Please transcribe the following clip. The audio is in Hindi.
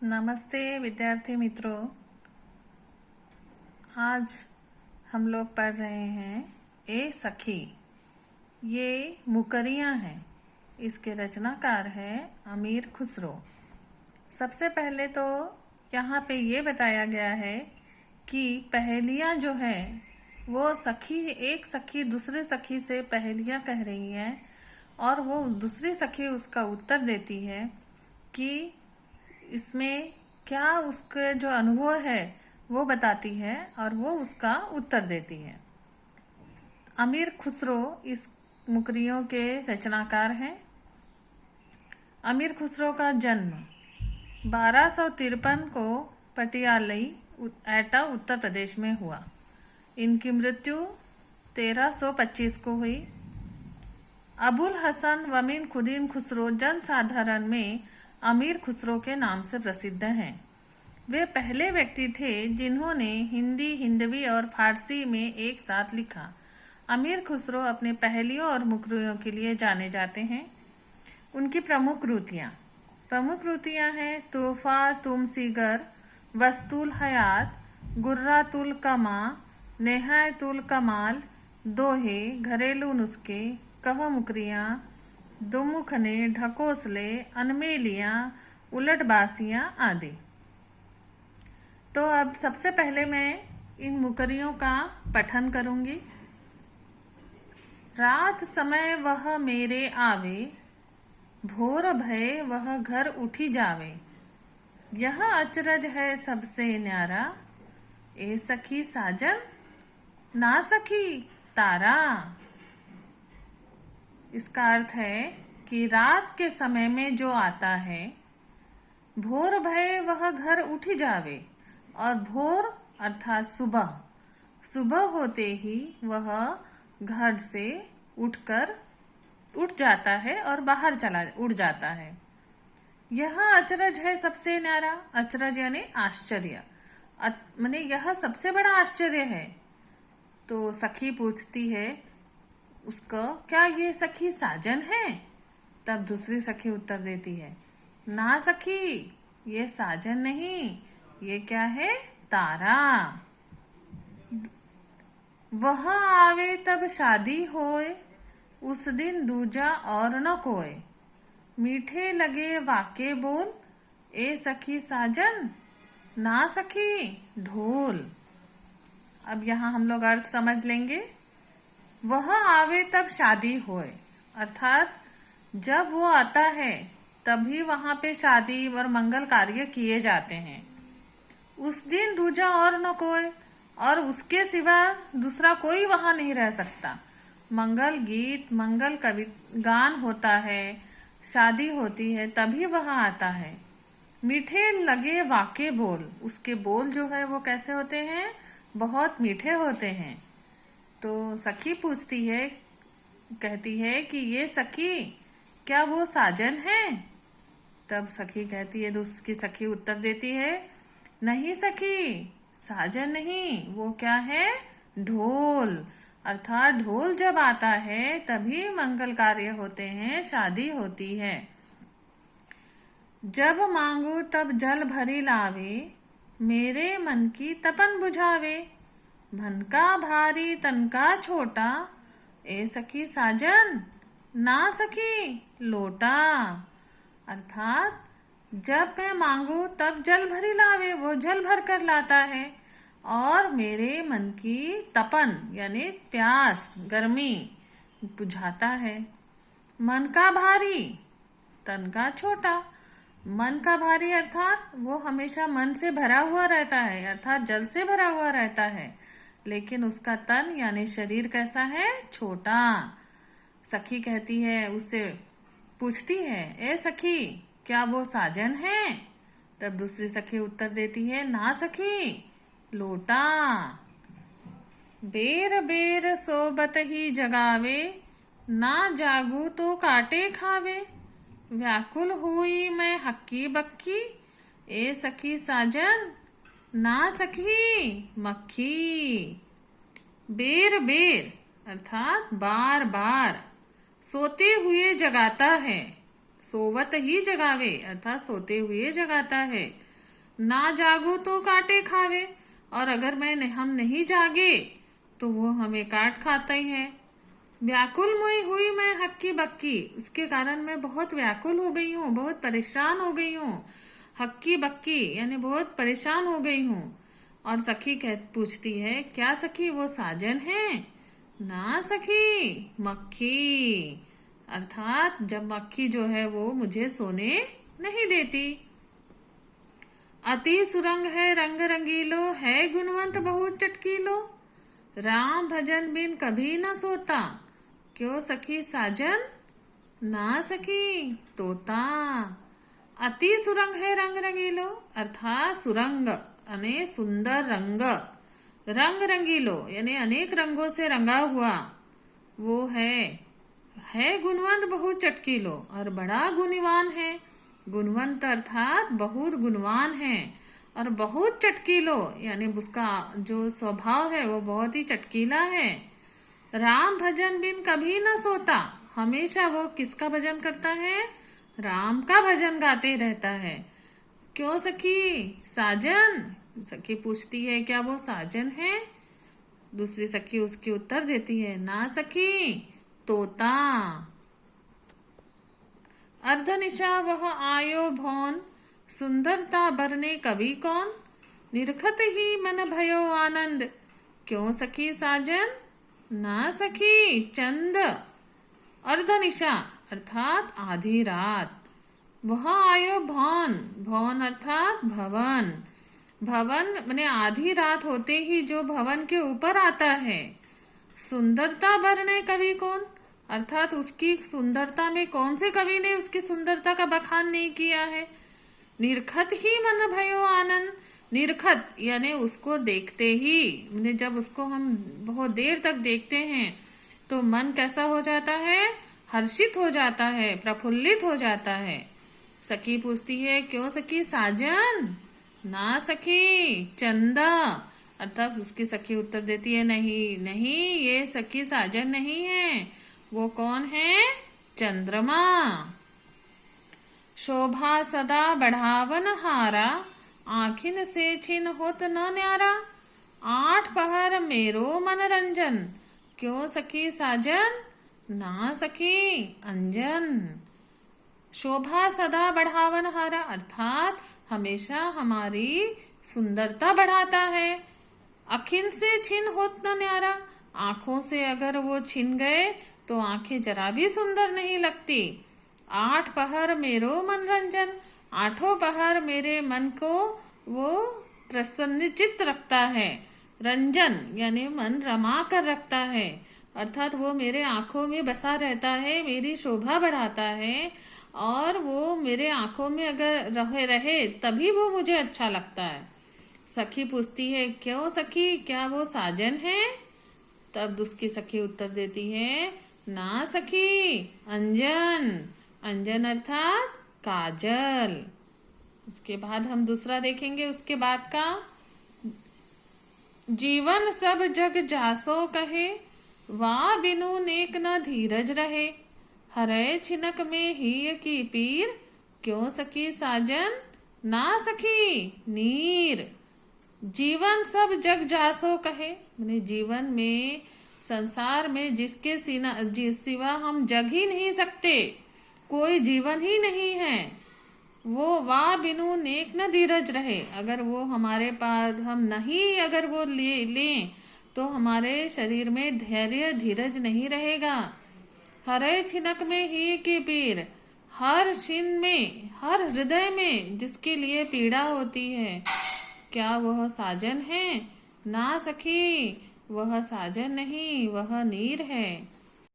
नमस्ते विद्यार्थी मित्रों। आज हम लोग पढ़ रहे हैं ए सखी। ये मुकरियाँ हैं। इसके रचनाकार हैं अमीर खुसरो। सबसे पहले तो यहाँ पे ये बताया गया है कि पहेलियाँ जो है वो एक सखी दूसरे सखी से पहेलियाँ कह रही है और वो दूसरी सखी उसका उत्तर देती है कि इसमें क्या उसके जो अनुभव है वो बताती है और वो उसका उत्तर देती है। अमीर खुसरो इस मुकरियों के रचनाकार हैं। अमीर खुसरो का जन्म 1253 को पटियालाई एटा उत्तर प्रदेश में हुआ। इनकी मृत्यु 1325 को हुई। अबुल हसन वमीन खुदीन खुसरो जनसाधारण में अमीर खुसरो के नाम से प्रसिद्ध हैं। वे पहले व्यक्ति थे जिन्होंने हिंदी, हिंदवी और फारसी में एक साथ लिखा। अमीर खुसरो अपने पहेलियों और मुकरियों के लिए जाने जाते हैं। उनकी प्रमुख कृतियाँ हैं तोहफा तुम सीगर, वस्तुल हयात, गुर्रातुल कमा, नेहायतुल कमाल, दोहे, घरेलू नुस्खे, कह मुकरियाँ, दुमुखने, ढकोसले, अनमेलियाँ, उलटबासियाँ आदि। तो अब सबसे पहले मैं इन मुकरियों का पठन करूंगी। रात समय वह मेरे आवे, भोर भय वह घर उठी जावे। यह अचरज है सबसे न्यारा, ए सखी साजन ना सखी तारा। इसका अर्थ है कि रात के समय में जो आता है, भोर भय वह घर उठी जावे, और भोर अर्थात सुबह होते ही वह घर से उठ जाता है और बाहर उड़ जाता है। यह अचरज है सबसे न्यारा। अचरज यानी आश्चर्य, माने यह सबसे बड़ा आश्चर्य है। तो सखी पूछती है उसको, क्या ये सखी साजन है? तब दूसरी सखी उत्तर देती है, ना सखी, ये साजन नहीं, ये क्या है? तारा। वह आवे तब शादी होए, उस दिन दूजा और न कोय। मीठे लगे वाके बोल, ए सखी साजन ना सखी ढोल। अब यहाँ हम लोग अर्थ समझ लेंगे। वह आवे तब शादी होए, अर्थात जब वो आता है तभी वहां पे शादी और मंगल कार्य किए जाते हैं। उस दिन दूजा और न कोई, और उसके सिवा दूसरा कोई वहां नहीं रह सकता। मंगल गीत, मंगल कवि गान होता है, शादी होती है, तभी वहां आता है। मीठे लगे वाके बोल, उसके बोल जो है वो कैसे होते हैं? बहुत मीठे होते हैं। तो सखी पूछती है, कहती है कि ये सखी क्या वो साजन है? तब सखी कहती है, दूसरी सखी उत्तर देती है, नहीं सखी, साजन नहीं, वो क्या है? ढोल। अर्थात ढोल जब आता है तभी मंगल कार्य होते हैं, शादी होती है। जब मांगू तब जल भरी लावे, मेरे मन की तपन बुझावे। मन का भारी तन का छोटा, ए सखी साजन ना सखी लोटा। अर्थात जब मैं मांगू तब जल भरी लावे, वो जल भर कर लाता है, और मेरे मन की तपन यानी प्यास, गर्मी बुझाता है। मन का भारी तन का छोटा। मन का भारी अर्थात वो हमेशा मन से भरा हुआ रहता है, अर्थात जल से भरा हुआ रहता है, लेकिन उसका तन यानी शरीर कैसा है? छोटा। सखी कहती है, उससे पूछती है, ए सखी क्या वो साजन है? तब दूसरी सखी उत्तर देती है, ना सखी लोटा। बेर बेर सोबत ही जगावे, ना जागू तो काटे खावे। व्याकुल हुई मैं हक्की बक्की, ए सखी साजन ना सखी मक्खी। बेर बेर अर्थात बार बार, सोते हुए जगाता है, सोवत ही जगावे अर्थात सोते हुए जगाता है। ना जागो तो काटे खावे, और अगर हम नहीं जागे तो वो हमें काट खाता ही है। व्याकुल मुई हुई मैं हक्की बक्की, उसके कारण मैं बहुत व्याकुल हो गई हूँ, बहुत परेशान हो गई हूँ। हक्की बक्की यानी बहुत परेशान हो गई हूँ। और सखी पूछती है, क्या सखी वो साजन है? ना सखी, मक्खी। अर्थात जब मक्खी जो है वो मुझे सोने नहीं देती। अति सुरंग है रंग रंगीलो, है गुणवंत बहुत चटकीलो। राम भजन बिन कभी न सोता, क्यों सखी साजन? ना सखी, तोता। अति सुरंग है रंग रंगीलो, अर्थात सुरंग यानी सुंदर रंग, रंग रंगीलो यानी अनेक रंगों से रंगा हुआ वो है गुणवंत बहुत चटकीलो, और बड़ा गुणवान है। गुणवंत अर्थात बहुत गुणवान है, और बहुत चटकीलो यानी उसका जो स्वभाव है वो बहुत ही चटकीला है। राम भजन बिन कभी न सोता, हमेशा वो किसका भजन करता है? राम का भजन गाते रहता है। क्यों सखी साजन? सखी पूछती है, क्या वो साजन है? दूसरी सखी उसकी उत्तर देती है, ना सखी, तोता। अर्धनिशा वह आयो भौन, सुंदरता बरने कवि कौन। निरखत ही मन भयो आनंद, क्यों सखी साजन? ना सखी, चंद। अर्धनिशा अर्थात आधी रात। वह आयो भौन, भौन अर्थात भवन। भवन माने आधी रात होते ही जो भवन के ऊपर आता है। सुंदरता बरने कवि कौन, अर्थात उसकी सुंदरता में कौन से कवि ने उसकी सुंदरता का बखान नहीं किया है। निरखत ही मन भयो आनंद, निरखत यानी उसको देखते ही, जब उसको हम बहुत देर तक देखते हैं तो मन कैसा हो जाता है? हर्षित हो जाता है, प्रफुल्लित हो जाता है। सखी पूछती है, क्यों सखी साजन? ना सखी, चंदा। अर्थात उसकी सखी उत्तर देती है, नहीं नहीं, ये सखी साजन नहीं है। वो कौन है? चंद्रमा। शोभा सदा बढ़ावन हारा, आखिन से छिन होत न न्यारा। आठ पहर मेरो मनरंजन, क्यों सखी साजन? ना सखी, अंजन। शोभा सदा बढ़ावन हारा अर्थात हमेशा हमारी सुंदरता बढ़ाता है। अखिन से छिन होत न न्यारा, आंखों से अगर वो छिन गए तो आंखें जरा भी सुंदर नहीं लगती। आठ पहर मेरो मनरंजन, आठों पहर मेरे मन को वो प्रसन्नचित्त रखता है। रंजन यानी मन रमा कर रखता है, अर्थात वो मेरे आंखों में बसा रहता है, मेरी शोभा बढ़ाता है, और वो मेरे आंखों में अगर रहे तभी वो मुझे अच्छा लगता है। सखी पूछती है, क्यों सखी, क्या वो साजन है? तब उसकी सखी उत्तर देती है, ना सखी, अंजन। अंजन अर्थात काजल। उसके बाद हम दूसरा देखेंगे उसके बाद का। जीवन सब जग जासो कहे, वा बिनु नेक न धीरज रहे। हरे छिनक में ही की पीर, क्यों सखी साजन? ना सखी, नीर। जीवन सब जग जासो कहे, माने जीवन में, संसार में जिसके सिवा हम जग ही नहीं सकते, कोई जीवन ही नहीं है। वो वा बिनु नेक न धीरज रहे, अगर वो हमारे पास हम नहीं अगर वो लें तो हमारे शरीर में धैर्य धीरज नहीं रहेगा। हरे छिनक में ही की पीर, हर छिन में, हर हृदय में जिसके लिए पीड़ा होती है, क्या वह साजन है? ना सखी, वह साजन नहीं, वह नीर है।